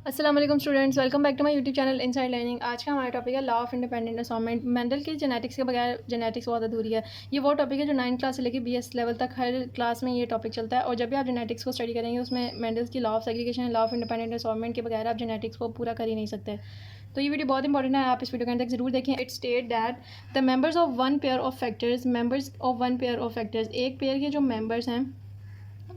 अस्सलाम वालेकुम students, welcome back to my YouTube channel inside learning. आज का हमारा टॉपिक है law of independent assignment. Mendel की जेनेटिक्स के बगैर जेनेटिक्स बहुत अधूरी है। ये वो टॉपिक है जो 9th क्लास से लेकर BS लेवल तक हर क्लास में ये टॉपिक चलता है। और जब भी आप जेनेटिक्स को स्टडी करेंगे उसमें मेंडल्स की law of segregation, law of independent assignment के बगैर आप जेनेटिक्स को पूरा कर ही नहीं सकते। तो ये वीडियो बहुत इंपॉर्टेंट है, आप इस वीडियो के अंदर जरूर देखें। It state that the members of one pair of factors, एक पेयर के जो मेंबर्स हैं,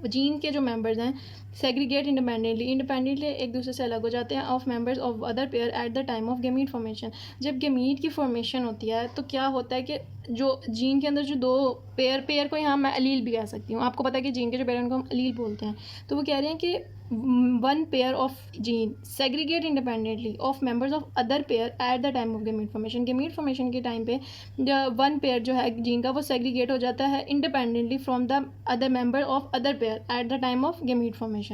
जीन के जो मेंबर्स हैं, सेग्रीगेट इंडिपेंडेंटली एक दूसरे से अलग हो जाते हैं of members of other pair at the time of gamete formation. जब गेमीट की फॉर्मेशन होती है तो क्या होता है कि जो जीन के अंदर जो दो पेयर को यहाँ मैं अलील भी कह सकती हूँ, आपको पता है कि जीन के जो पेयर उनको हम अलील बोलते हैं। तो वो कह रहे हैं कि one pair of gene segregate independently of members of other pair at the time of gamete formation के टाइम पे वन पेयर जो है जीन का वो सेग्रीगेट हो जाता है independently from the other member of other pair at the time of gamete formation.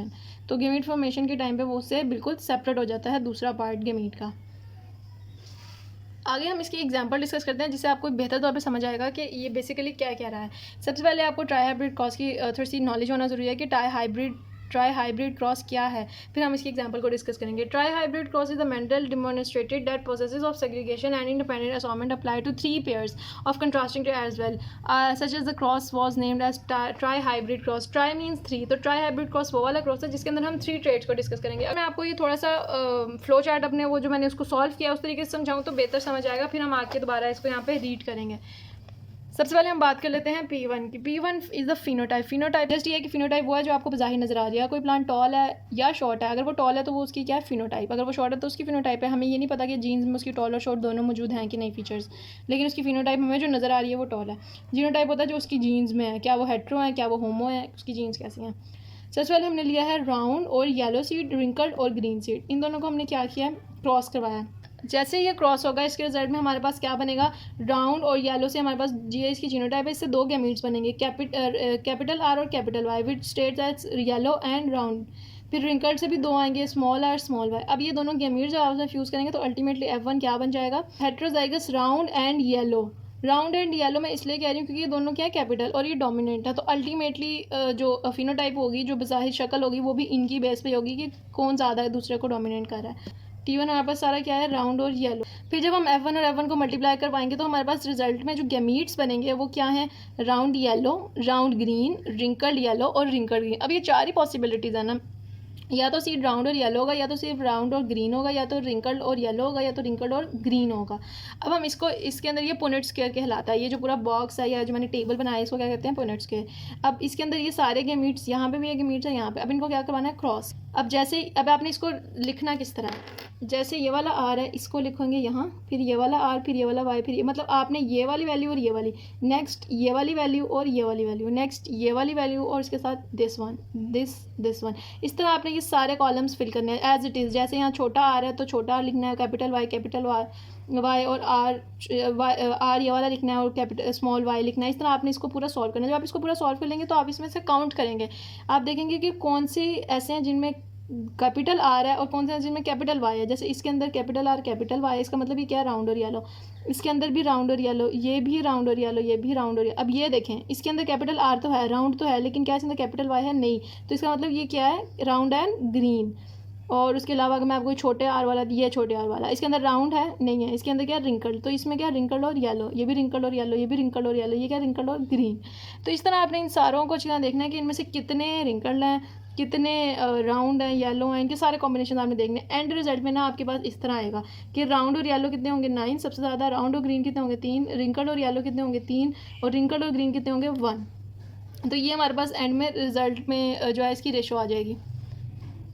तो गेमीट फॉर्मेशन के टाइम पे वो उससे बिल्कुल सेपरेट हो जाता है दूसरा पार्ट गेमीट का। आगे हम इसकी एग्जांपल डिस्कस करते हैं जिससे आपको बेहतर तौर पे समझ आएगा कि ये बेसिकली क्या कह रहा है। सबसे पहले आपको ट्राई हाइब्रिड क्रॉस की थोड़ी सी नॉलेज होना ज़रूरी है कि ट्राई हाइब्रिड क्रॉस क्या है, फिर हम इसकी एग्जांपल को डिस्कस करेंगे। Trihybrid cross is the Mendel demonstrated that processes of segregation and independent assignment apply to 3 pairs of contrasting tri as well, such as the cross was named as trihybrid cross. Tri means 3, तो try hybrid cross वो वाला cross है जिसके अंदर हम 3 trades को discuss करेंगे। मैं आपको ये थोड़ा सा फ्लो चार्ट अपने वो जो मैंने उसको सॉल्व किया उस तरीके से समझाऊँ तो बेहतर समझ आएगा, फिर हम आके दोबारा इसको यहाँ पे रीड करेंगे। सबसे पहले हम बात कर लेते हैं P1 की। P1 is the phenotype. Phenotype just ये है कि फिनोटाइप वो है जो आपको बाहर नजर आ रहा है। कोई प्लांट टॉल है या शॉर्ट है, अगर वो टॉल है तो वो उसकी क्या है, फिनोटाइप। अगर वो शॉर्ट है तो उसकी फिनोटाइप है। हमें ये नहीं पता कि जीन्स में उसकी टॉल और शॉर्ट दोनों मौजूद हैं कि नहीं फीचर्स, लेकिन उसकी फिनोटाइप हमें जो नज़र आ रही है वो टॉल है। जीनोटाइप होता है जो उसकी जीन्स में है, क्या वो हेट्रो है, क्या वो होमो है, उसकी जीन्स कैसी हैं। सबसे पहले हमने लिया है राउंड और येलो सीड, रिंकल्ड और ग्रीन सीड। इन दोनों को हमने क्या किया है, क्रॉस करवाया है। जैसे ये क्रॉस होगा इसके रिजल्ट में हमारे पास क्या बनेगा, राउंड और येलो से हमारे पास जी इसकी जीनोटाइप है, इससे 2 गैमीट्स बनेंगे, कैपिटल आर और capital Y, which states as yellow and round. फिर रिंकल्ड से भी 2 आएंगे, स्मॉल आर स्मॉल वाई। अब ये दोनों गैमीट्स जब आप फ्यूज़ करेंगे तो अल्टीमेटली F1 क्या बन जाएगा, heterozygous round and yellow. Round and yellow मैं इसलिए कह रही हूँ क्योंकि ये दोनों क्या है, कैपिटल और ये डोमिनेंट है। तो अल्टीमेटली जो फिनोटाइप होगी, जो बाहिर शक्ल होगी, वो भी इनकी बेस पे होगी कि कौन ज़्यादा दूसरे को डोमिनेट कर रहा है। T1 हमारे पास सारा क्या है, राउंड और येलो। फिर जब हम F1 और F1 को मल्टीप्लाई करवाएंगे तो हमारे पास रिजल्ट में जो गैमीट्स बनेंगे वो क्या है, round yellow, round green, wrinkled yellow और रिंकल्ड ग्रीन। अब ये 4 ही पॉसिबिलिटीज़ है ना, या तो सीड राउंड और येलो होगा, या तो सिर्फ राउंड और ग्रीन होगा, या तो रिंकल्ड और येलो होगा, या तो रिंकल्ड और ग्रीन होगा। अब हम इसको इसके अंदर ये पुनेट स्क्वायर कहलाता है। ये जो पूरा बॉक्स है या जो मैंने टेबल बनाया है इसको क्या कहते हैं, पुनेट स्क्वायर। अब इसके अंदर ये सारे गैमीट्स, यहाँ पे भी ये गैमीट्स है यहाँ पे, अब इनको क्या करवाना है, क्रॉस। अब जैसे अब आपने इसको लिखना किस तरह, जैसे ये वाला आर है इसको लिखेंगे यहाँ, फिर ये वाला आर, फिर ये वाला वाई, फिर ये मतलब आपने ये वाली वैल्यू और ये वाली, नेक्स्ट ये वाली वैल्यू और ये वाली वैल्यू, नेक्स्ट ये वाली वैल्यू और इसके साथ दिस वन, दिस वन। इस तरह आपने ये सारे कॉलम्स फिल करने हैं एज इट इज़। जैसे यहाँ छोटा आर है तो छोटा आर लिखना है, कैपिटल वाई और आर ये वाला लिखना है और कैपिटल स्मॉल वाई लिखना है। इस तरह आपने इसको पूरा सॉल्व करना है। जब आप इसको पूरा सॉल्व कर लेंगे तो आप इसमें से काउंट करेंगे, आप देखेंगे कि कौन सी ऐसे हैं जिनमें कैपिटल आर है और कौन से जिनमें कैपिटल वाई है। जैसे इसके अंदर कैपिटल आर कैपिटल वाई, इसका मतलब ये क्या है, राउंड और येलो। इसके अंदर भी राउंड और येलो, ये भी राउंड और येलो, ये भी राउंड और येलो। अब ये देखें, इसके अंदर कैपिटल आर तो है, राउंड तो है, लेकिन क्या इसके अंदर कैपिटल वाई है, नहीं। तो इसका मतलब ये क्या है, राउंड एंड ग्रीन। और उसके अलावा अगर मैं आपको छोटे आर वाला, ये छोटे आर वाला, इसके अंदर राउंड है, नहीं है। इसके अंदर क्या है, रिंकल्ड, तो इसमें क्या है, रिंकल्ड और येलो, ये भी रिंकल्ड और येलो, ये भी रिंकल्ड और येलो, ये क्या रिंकल्ड और ग्रीन। तो इस तरह आपने इन सारों को चीज़ें देखना है कि इनमें से कितने रिंकल्ड हैं, कितने राउंड हैं, येलो हैं, इनके सारे कॉम्बिनेशन आपने देखने। एंड रिजल्ट में ना आपके पास इस तरह आएगा कि राउंड और येलो कितने होंगे, 9 सबसे ज़्यादा, राउंड और ग्रीन कितने होंगे, 3, रिंकल्ड और येलो कितने होंगे, 3, और रिंकल्ड और ग्रीन कितने होंगे, 1। तो ये हमारे पास एंड में रिजल्ट में जो है इसकी रेशो आ जाएगी।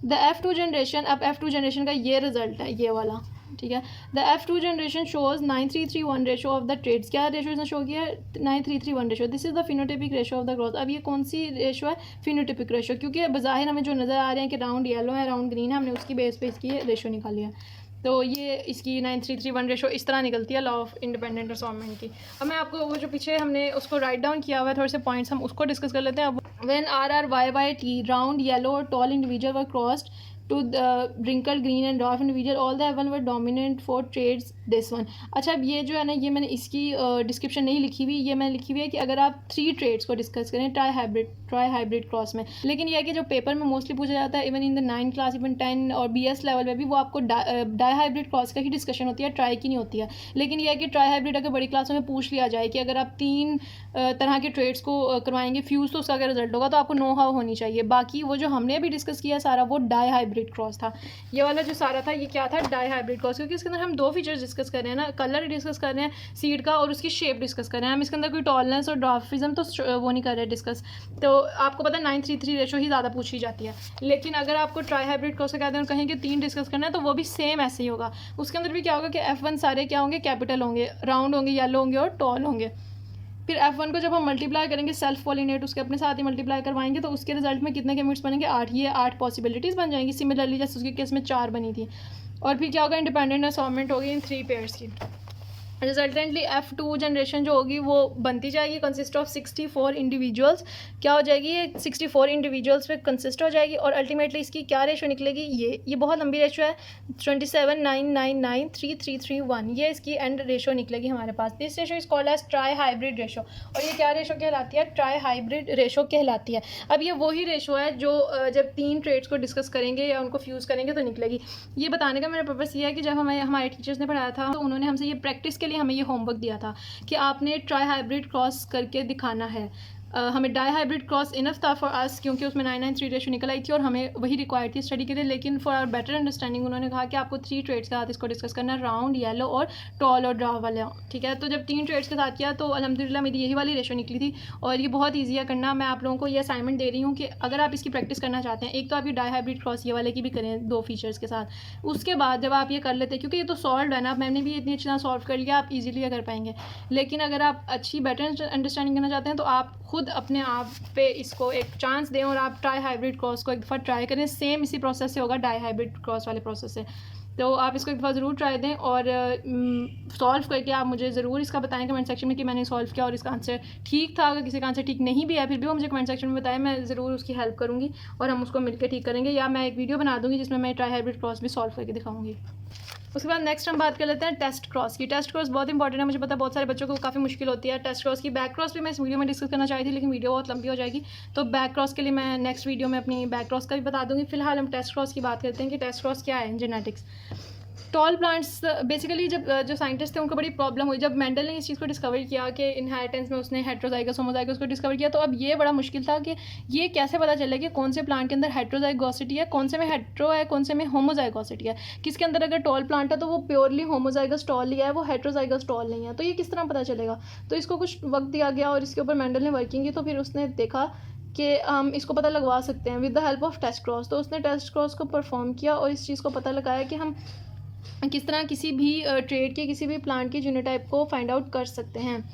द F2 जनरेशन, अब F2 जनरेशन का ये रिजल्ट है, ये वाला, ठीक है। The F2 generation shows 9331 ratio of the traits. क्या रेशो इसने शो किया है, 9331 ratio. This is the phenotypic ratio of the growth. अब ये कौन सी रेशो है, फिनोटिपिक रेशो, क्योंकि बाहिर हमें जो नज़र आ रहे हैं कि राउंड येलो है, राउंड ग्रीन है, हमने उसकी बेस पे इसकी रेशो निकाली है। तो ये इसकी 9331 रेशो इस तरह निकलती है लॉ ऑफ इंडिपेंडेंट असाइनमेंट की। अब मैं आपको वो जो पीछे हमने उसको राइट डाउन किया हुआ है, थोड़े से पॉइंट्स हम उसको डिस्कस कर लेते हैं। अब when R Y T round yellow और tall individual were crossed to the wrinkled green and dwarf individual, all the F1 were dominant for traits this one. अच्छा, अब ये जो है ना, ये मैंने इसकी डिस्क्रिप्शन नहीं लिखी हुई, ये मैंने लिखी हुई है कि अगर आप 3 ट्रेड्स को डिस्कस करें ट्राई हाइब्रिड क्रॉस में, लेकिन यह है कि जो पेपर में मोस्टली पूछा जाता है even in the 9th class, even 10 और BS लेवल में भी, वो आपको डाई हाइब्रिड क्रॉस का ही डिस्कशन होती है, ट्राई की नहीं होती है। लेकिन यह है कि ट्राई हाइब्रिड अगर बड़ी क्लासों में पूछ लिया जाए कि अगर आप 3 तरह के ट्रेड्स को करवाएंगे फ्यूज़ तो उसका क्या रिजल्ट होगा, तो आपको नो हाउ होनी चाहिए। बाकी वो जो हमने अभी डिस्कस किया सारा वो डाई हाइब्रिड क्रॉस था। ये वाला जो सारा था ये क्या था, डाई हाइब्रिड क्रॉस, क्योंकि इसके अंदर हम 2 फीचर्स डिस्कस कर रहे हैं ना, कलर डिस्कस कर रहे हैं सीड का और उसकी शेप डिस्कस कर रहे हैं हम। इसके अंदर कोई टॉलनेस और ड्वार्फिज्म तो वो नहीं कर रहे डिस्कस। तो आपको पता है 9:3:3 रेशो ही ज़्यादा पूछी जाती है। लेकिन अगर आपको ट्राई हाइब्रिड क्रॉस का कहते हैं और कहें कि 3 डिस्कस करना है, तो वो भी सेम ऐसे ही होगा। उसके अंदर भी क्या होगा कि F1 सारे क्या होंगे, कैपिटल होंगे, राउंड होंगे, येलो होंगे और टॉल होंगे। फिर F1 को जब हम मल्टीप्लाई करेंगे सेल्फ पॉलिनेट उसके अपने साथ ही मल्टीप्लाई करवाएंगे, तो उसके रिजल्ट में कितने गैमेट्स बनेंगे, 8। ये 8 पॉसिबिलिटीज़ बन जाएंगी, सिमिलरली जैसे उसके केस में 4 बनी थी। और फिर क्या होगा, इंडिपेंडेंट असॉर्टमेंट होगी इन 3 पेयर्स की। रिजल्टेंटली F2 जनरेशन जो होगी वो बनती जाएगी, कंसिस्ट ऑफ 64 इंडिविजुअल्स। क्या हो जाएगी, ये 64 इंडिविजुअल्स पे कंसिस्ट हो जाएगी। और अल्टीमेटली इसकी क्या रेशो निकलेगी, ये बहुत लंबी रेशो है, 27,999,3331, ये इसकी एंड रेशो निकलेगी हमारे पास। This ratio is called as trihybrid ratio. और ये क्या रेशो कहलाती है, ट्राई हाइब्रिड रेशो कहलाती है। अब ये वही रेशो है जो जब 3 ट्रेड्स को डिस्कस करेंगे या उनको फ्यूज़ करेंगे तो निकलेगी। ये बताने का मेरा पर्पस ये है कि जब हमें हमारे टीचर्स ने पढ़ाया था तो उन्होंने हमसे ये प्रैक्टिस के लिए हमें ये होमवर्क दिया था कि आपने ट्राई हाइब्रिड क्रॉस करके दिखाना है। हमें डाई हाइब्रिड क्रॉस इनफ था फॉर अस, क्योंकि उसमें 9:3 रेशो निकल आई थी और हमें वही रिक्वायर्ड थी स्टडी के लिए। लेकिन फॉर आवर बेटर अंडरस्टैंडिंग उन्होंने कहा कि आपको 3 ट्रेड्स के साथ इसको डिस्कस करना है, राउंड, येलो और टॉल और ड्राव वाले। ठीक है, तो जब 3 ट्रेड्स के साथ किया तो अल्हम्दुलिल्लाह मेरी यही वाली रेशो निकली थी। और ये बहुत ईजी है करना। मैं आप लोगों को ये असाइनमेंट दे रही हूँ कि अगर आप इसकी प्रैक्टिस करना चाहते हैं, एक तो आप ये डाई हाइब्रिड क्रॉस ये वाले की भी करें 2 फीचर्स के साथ। उसके बाद जब आप ये कर लेते हैं, क्योंकि ये तो सॉल्व है ना, मैंने भी इतनी अच्छी तरह सॉल्व कर लिया, आप ईजिली कर पाएंगे। लेकिन अगर आप अच्छी बेटर अंडरस्टैंडिंग करना चाहते हैं तो आप खुद अपने आप पे इसको एक चांस दें और आप ट्राई हाइब्रिड क्रॉस को एक दफ़ा ट्राई करें। सेम इसी प्रोसेस से होगा, डाई हाइब्रिड क्रॉस वाले प्रोसेस से। तो आप इसको एक दफ़ा ज़रूर ट्राई दें और सॉल्व करके आप मुझे ज़रूर इसका बताएं कमेंट सेक्शन में कि मैंने सॉल्व किया और इसका आंसर ठीक था। अगर किसी का आंसर ठीक नहीं भी है फिर भी वो मुझे कमेंट सेक्शन में बताएं, मैं ज़रूर उसकी हेल्प करूँगी और हम उसको मिलकर ठीक करेंगे। या मैं एक वीडियो बना दूँगी जिसमें मैं ट्राई हाइब्रिड क्रॉस भी सॉल्व करके दिखाऊँगी। उसके बाद नेक्स्ट हम बात कर लेते हैं टेस्ट क्रॉस की। टेस्ट क्रॉस बहुत इंपॉर्टेंट है, मुझे पता है बहुत सारे बच्चों को काफ़ी मुश्किल होती है टेस्ट क्रॉस की। बैक क्रॉस भी मैं इस वीडियो में डिस्कस करना चाही थी लेकिन वीडियो बहुत लंबी हो जाएगी, तो बैक क्रॉस के लिए मैं नेक्स्ट वीडियो में अपनी बैक क्रॉस का भी बता दूंगी। फिलहाल हम टेस्ट क्रॉस की बात करते हैं कि टेस्ट क्रॉस क्या है। जेनेटिक्स टॉल प्लांट्स बेसिकली जब जो साइंटिस्ट थे उनको बड़ी प्रॉब्लम हुई जब मेंडल ने इस चीज़ को डिस्कवर किया कि इनहेरिटेंस में उसने हेट्रोजाइगस होमोजाइगस को डिस्कवर किया। तो अब ये बड़ा मुश्किल था कि ये कैसे पता चले कि कौन से प्लांट के अंदर हेट्रोजाइगोसिटी है, कौन से में हेट्रो है, कौन से में होमोजाइगोसिटी है। किसके अंदर अगर टॉल प्लांट है तो वो प्योरली होमोजाइगस टॉल लिया है, वो हेट्रोजाइगस टॉल नहीं है। तो ये किस तरह पता चलेगा, तो इसको कुछ वक्त दिया गया और इसके ऊपर मेंडल ने वर्किंग की। तो फिर उसने देखा कि हम इसको पता लगवा सकते हैं with the help of test cross. तो उसने टेस्ट क्रॉस को परफॉर्म किया और इस चीज़ को पता लगाया कि हम किस तरह किसी भी ट्रेड के किसी भी प्लांट की जीनोटाइप को फाइंड आउट कर सकते हैं।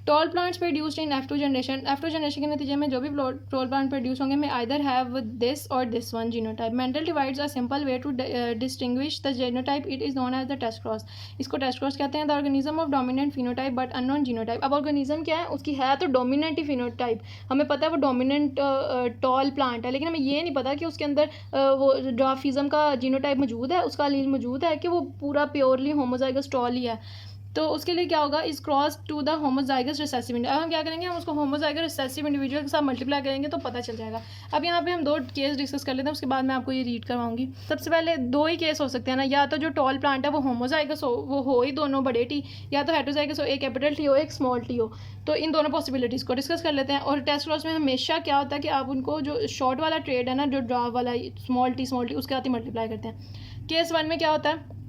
Tall plants produced in F2 generation. F2 generation के नतीजे में जो भी टॉल प्लांट प्रोड्यूस होंगे में आइदर हैव दिस और this one genotype. Mendel divides a simple way to distinguish the genotype, it is known as the test cross. इसको test cross कहते हैं। The organism of dominant phenotype but unknown genotype. अब organism क्या है, उसकी है तो डोमिनेंट ही phenotype, हमें पता है वो डोमिनेंट टॉल प्लांट है, लेकिन हमें ये नहीं पता कि उसके अंदर वो ड्वार्फिज्म का जीनोटाइप मौजूद है, उसका एलील मौजूद है कि वो पूरा प्योरली होमोजाइगस टॉल ही है। तो उसके लिए क्या होगा, इस cross to the homozygous recessive individual. अब हम क्या करेंगे, हम उसको होमोजाइगस रिसेसिव इंडिविजुअल के साथ मल्टीप्लाई करेंगे तो पता चल जाएगा। अब यहाँ पे हम 2 केस डिस्कस कर लेते हैं, उसके बाद मैं आपको ये रीड करवाऊंगी। सबसे पहले 2 ही केस हो सकते हैं ना, या तो जो टॉल प्लांट है वो होमोजाइगस हो, वो हो ही दोनों बड़े टी, या तो हेट्रोजाइगस हो, एक कैपिटल टी हो एक स्मॉल टी हो। तो इन दोनों पॉसिबिलिटीज़ को डिस्कस कर लेते हैं। और टेस्ट क्रॉस में हमेशा क्या होता है कि आप उनको जो शॉर्ट वाला ट्रेड है ना, जो ड्राव वाला स्मॉल टी उसके साथ ही मल्टीप्लाई करते हैं। केस 1 में क्या होता है,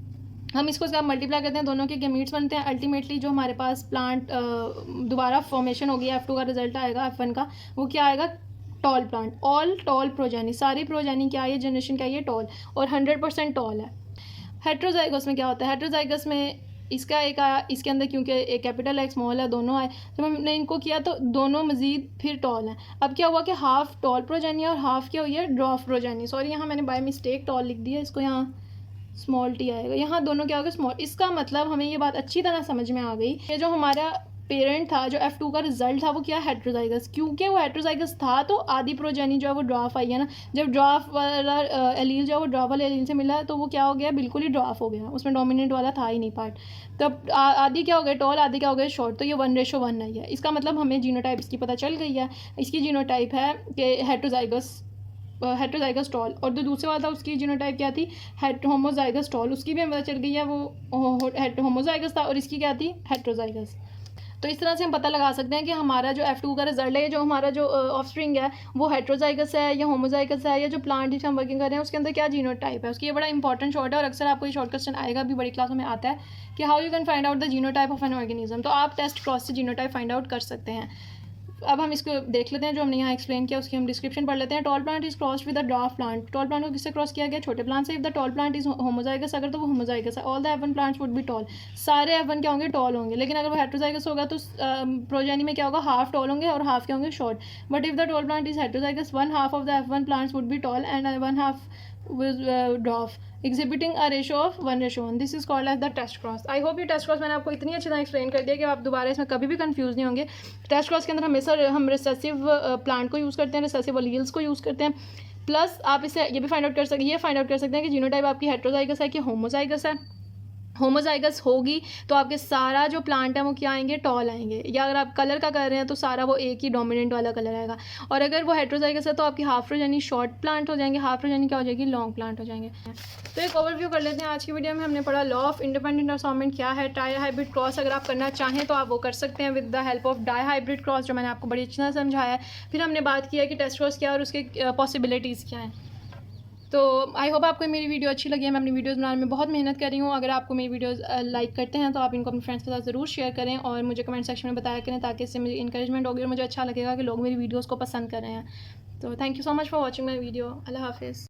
हम इसको इसका मल्टीप्लाई करते हैं, दोनों के गैमीट्स बनते हैं। अल्टीमेटली जो हमारे पास प्लांट दोबारा फॉर्मेशन होगी, F2 का रिजल्ट आएगा, F1 का वो क्या आएगा, tall plant. All toll progeny, सारी प्रोजेनी क्या है, जनरेशन क्या है, टॉल और 100% टॉल है। हेट्रोजाइगस में क्या होता है, हेट्रोजाइगस में इसका एक आया, इसके अंदर क्योंकि एक कैपिटल है एक स्मॉल है, दोनों आए, जब हमने इनको किया तो दोनों मजीद फिर टॉल हैं। अब क्या हुआ कि हाफ टॉल प्रोजेनी और हाफ क्या हुई है, ड्वार्फ प्रोजेनी। सॉरी यहाँ मैंने बाय मिस्टेक टॉल लिख दिया, इसको यहाँ स्मॉल टी आएगा, यहाँ दोनों क्या होगा, स्मॉल। इसका मतलब हमें ये बात अच्छी तरह समझ में आ गई कि जो हमारा पेरेंट था, जो F2 का रिजल्ट था वो क्या, हेट्रोजाइगस। क्योंकि वो हेट्रोजाइगस था तो आधी प्रोजेनी जो है वो ड्वार्फ आई है ना। जब ड्वार्फ वाला एलील जो है वो ड्वार्फ वाले एलील से मिला तो वो क्या हो गया, बिल्कुल ही ड्वार्फ हो गया, उसमें डोमिनेंट वाला था ही नहीं पार्ट। तब आधी क्या हो गया टॉल, आधी क्या हो गया शॉर्ट, तो ये 1:1 आई है। इसका मतलब हमें जीनोटाइप इसकी पता चल गई है। इसकी जीनोटाइप है कि हेट्रोजाइगस टॉल, और जो दूसरे वाला था उसकी जीनोटाइप क्या थी, होमोजाइगस टॉल, उसकी भी हमें पता चल गई है वो होमोजाइगस था, और इसकी क्या थी, हेट्रोजाइगस। तो इस तरह से हम पता लगा सकते हैं कि हमारा जो F2 का रिजल्ट है, जो हमारा जो ऑफस्प्रिंग है वो हेट्रोजाइगस है या होमोजाइगस है, या जो प्लांट जिससे हम वर्किंग कर रहे हैं उसके अंदर क्या जीनोटाइप है उसकी। ये बड़ा इंपॉर्टेंट शॉर्ट है, और अक्सर आपको ये शॉर्ट क्वेश्चन आएगा भी, बड़ी क्लासों में आता है कि how you can find out the genotype of an organism. तो आप टेस्ट क्रॉस से जीनोटाइप फाइंड आउट कर सकते हैं। अब हम इसको देख लेते हैं, जो हमने यहाँ एक्सप्लेन किया उसकी हम डिस्क्रिप्शन पढ़ लेते हैं। Tall plant is crossed with the dwarf plant. Tall plant को किससे क्रॉस किया गया, छोटे प्लांट से। If the tall plant is homozygous, अगर तो वो होमोजाइगस है, all the F1 plants would be toll, सारे F1 क्या होंगे, टॉल होंगे। लेकिन अगर वो हेट्रोजाइगस होगा तो प्रोजेनी में क्या होगा, हाफ टॉल होंगे और हाफ क्या होंगे, short. But if the tall plant is heterozygous, 1/2 of the F1 plants would be tall and 1/2 with dwarf, exhibiting a ratio of 1:1. This is called as the test cross. I hope ये test cross मैंने आपको इतनी अच्छी तरह explain कर दिया कि आप दोबारा इसमें कभी भी कंफ्यूज नहीं होंगे। टेस्ट क्रॉस के अंदर हमेशा हम रिसेसिव प्लांट को यूज़ करते हैं, रिसेसिव एलील्स को यूज़ करते हैं। प्लस आप इसे ये भी फाइंड आउट कर सकते हैं कि जीनोटाइप आपकी हेट्रोजाइगस है कि होमोजाइगस है। होमोजाइगस होगी तो आपके सारा जो प्लांट है वो क्या आएंगे, टॉल आएंगे। या अगर आप कलर का कर रहे हैं तो सारा वो एक ही डोमिनेंट वाला कलर आएगा। और अगर वो हेट्रोजाइगस है तो आपकी हाफ रो यानी शॉर्ट प्लांट हो जाएंगे, हाफ रो यानी क्या हो जाएगी, लॉन्ग प्लांट हो जाएंगे। तो एक ओवरव्यू कर लेते हैं। आज की वीडियो में हमने पढ़ा लॉ ऑफ इंडिपेंडेंट असॉर्टमेंट क्या है, ट्राई हाइब्रिड क्रॉस अगर आप करना चाहें तो आप वो कर सकते हैं with the help of dihybrid cross, जो मैंने आपको बड़ी अच्छी तरह समझाया है। फिर हमने बात किया कि टेस्ट क्रॉस क्या है और उसके पॉसिबिलिटीज़ क्या हैं। तो आई होप आपको मेरी वीडियो अच्छी लगी है। मैं अपनी वीडियोस बनाने में बहुत मेहनत कर रही हूँ। अगर आपको मेरी वीडियोस लाइक करते हैं तो आप इनको अपने फ्रेंड्स के साथ ज़रूर शेयर करें और मुझे कमेंट सेक्शन में बताया करें, ताकि इससे मुझे इंकरेजमेंट होगी और मुझे अच्छा लगेगा कि लोग मेरी वीडियोस को पसंद कर रहे हैं। तो thank you so much for watching my video. Allah हाफिज़।